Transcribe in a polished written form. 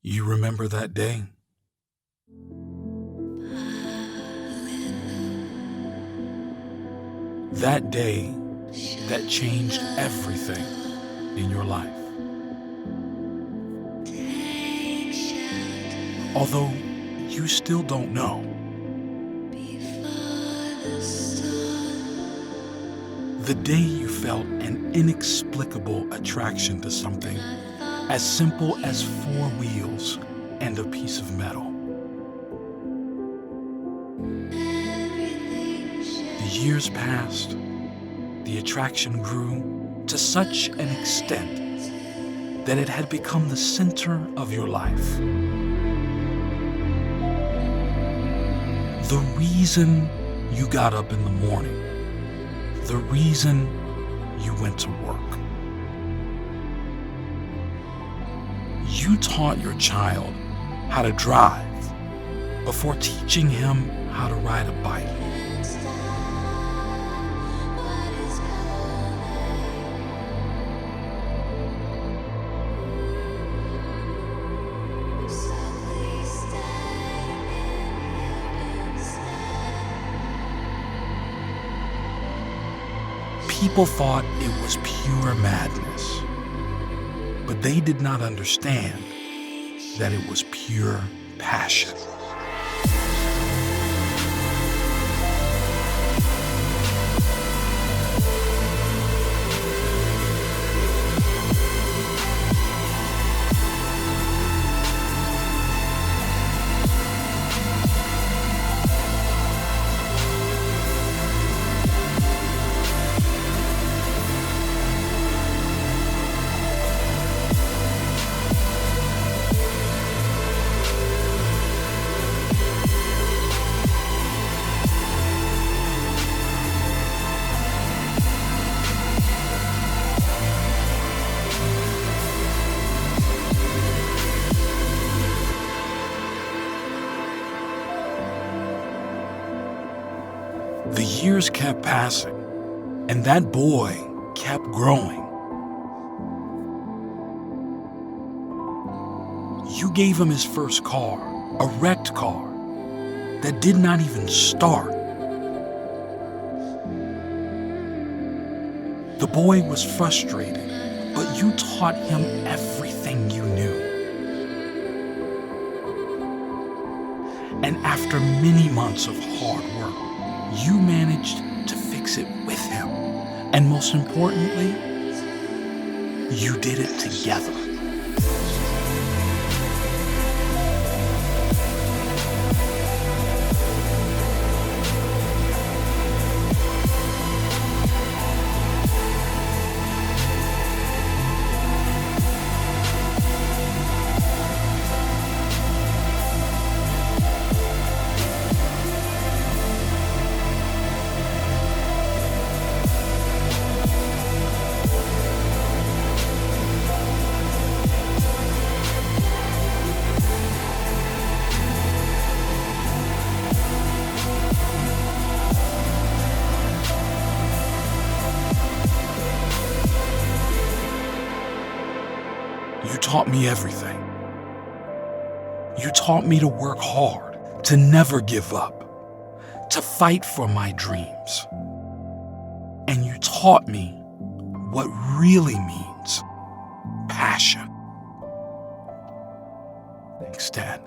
You remember that day? That day that changed everything in your life. Although you still don't know. The day you felt an inexplicable attraction to something as simple as 4 wheels and a piece of metal. The years passed, the attraction grew to such an extent that it had become the center of your life. The reason you got up in the morning, the reason you went to work. You taught your child how to drive before teaching him how to ride a bike. People thought it was pure madness, but they did not understand that it was pure passion. The years kept passing, and that boy kept growing. You gave him his first car, a wrecked car that did not even start. The boy was frustrated, but you taught him everything you knew. And after many months of hard work, you managed to fix it with him. And most importantly, you did it together. You taught me everything. You taught me to work hard, to never give up, to fight for my dreams. And you taught me what really means passion. Thanks, Dad.